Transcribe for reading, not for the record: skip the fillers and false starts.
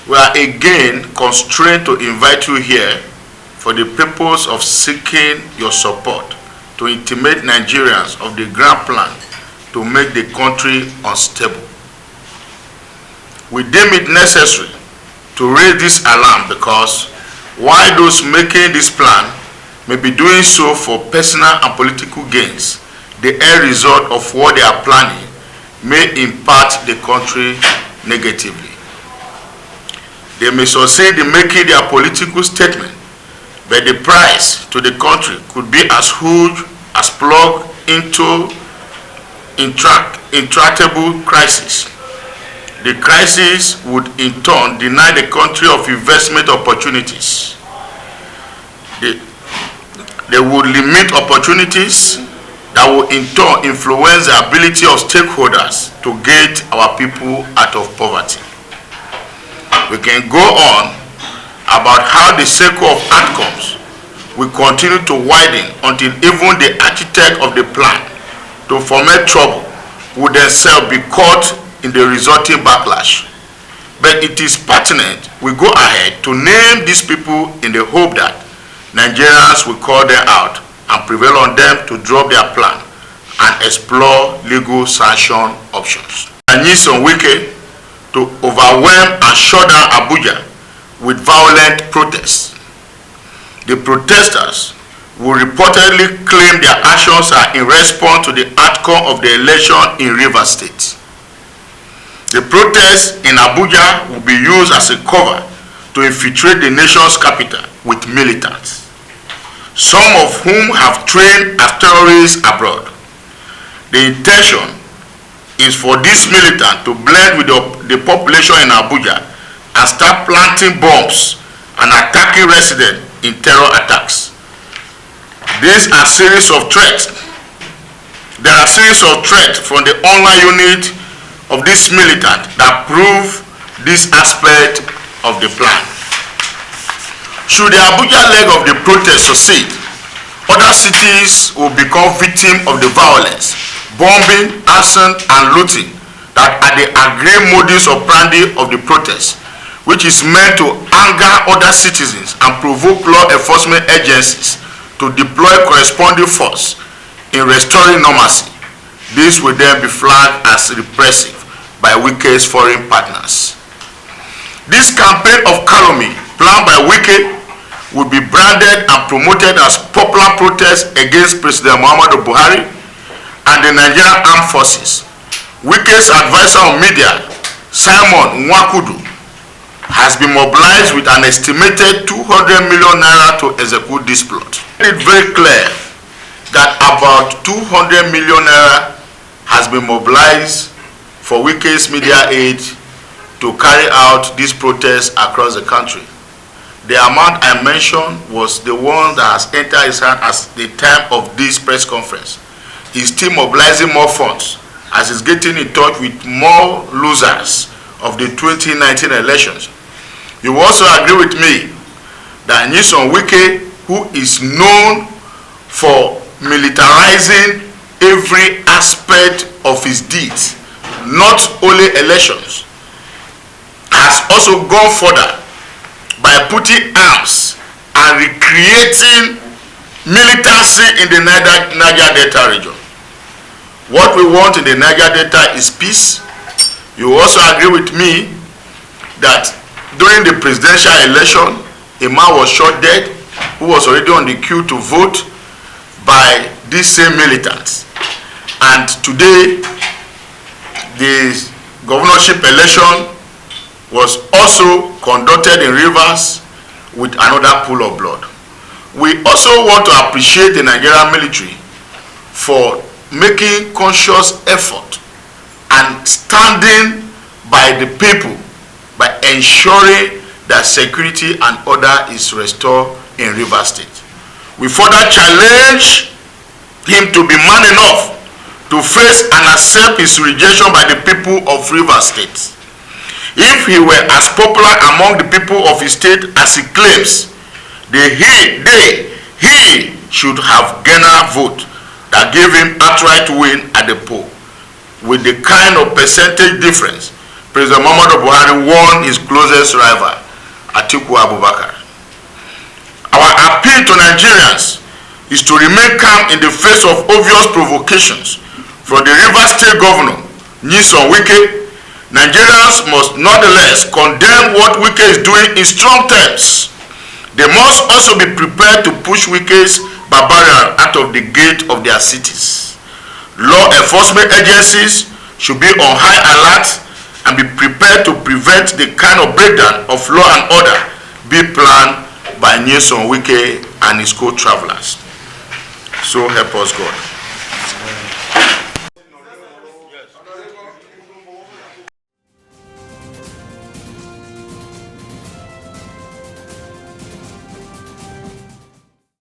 We are again constrained to invite you here for the purpose of seeking your support to intimate Nigerians of the grand plan to make the country unstable. We deem it necessary to raise this alarm because while those making this plan may be doing so for personal and political gains, the end result of what they are planning may impact the country negatively. They may succeed in making their political statement, but the price to the country could be as huge as plug into intractable crisis. The crisis would in turn deny the country of investment opportunities. They would limit opportunities that will in turn influence the ability of stakeholders to get our people out of poverty. We can go on about how the circle of outcomes will continue to widen until even the architect of the plan to foment trouble would themselves be caught in the resulting backlash. But it is pertinent we go ahead to name these people in the hope that Nigerians will call them out and prevail on them to drop their plan and explore legal sanction options. Nyesom Wike to overwhelm and shut down Abuja with violent protests. The protesters will reportedly claim their actions are in response to the outcome of the election in Rivers State. The protests in Abuja will be used as a cover to infiltrate the nation's capital with militants, some of whom have trained as terrorists abroad. The intention is for this militant to blend with the population in Abuja and start planting bombs and attacking residents in terror attacks. These are series of threats. There are series of threats from the online unit of this militant that prove this aspect of the plan. Should the Abuja leg of the protest succeed, other cities will become victims of the violence, bombing, arson, and looting that are the agreed modus operandi of the protest, which is meant to anger other citizens and provoke law enforcement agencies to deploy corresponding force in restoring normalcy. This will then be flagged as repressive by Wike's foreign partners. This campaign of calumny planned by Wike would be branded and promoted as popular protest against President Muhammadu Buhari and the Nigerian Armed Forces. Wike's advisor on media, Simon Nwakudu, has been mobilized with an estimated 200 million naira to execute this plot. It's very clear that about 200 million naira has been mobilized for Wike's media aid to carry out these protests across the country. The amount I mentioned was the one that has entered his hand at the time of this press conference. He's still mobilizing more funds as he's getting in touch with more losers of the 2019 elections. You also agree with me that Nyesom Wike, who is known for militarizing every aspect of his deeds, not only elections, has also gone further by putting arms and recreating militancy in the Niger Delta region. What we want in the Niger Delta is peace. You also agree with me that during the presidential election, a man was shot dead who was already on the queue to vote by these same militants. And today, the governorship election was also conducted in Rivers with another pool of blood. We also want to appreciate the Nigerian military for making conscious effort and standing by the people by ensuring that security and order is restored in Rivers State. We further challenge him to be man enough to face and accept his rejection by the people of Rivers State. If he were as popular among the people of his state as he claims, he should have gained a vote that gave him outright win at the poll. With the kind of percentage difference President Muhammadu Buhari warned his closest rival, Atiku Abubakar. Our appeal to Nigerians is to remain calm in the face of obvious provocations from the Rivers State Governor, Nyesom Wike. Nigerians must nonetheless condemn what Wike is doing in strong terms. They must also be prepared to push Wike's barbarian out of the gate of their cities. Law enforcement agencies should be on high alert and be prepared to prevent the kind of breakdown of law and order be planned by Nyesom Wike and his co-travelers. So help us God.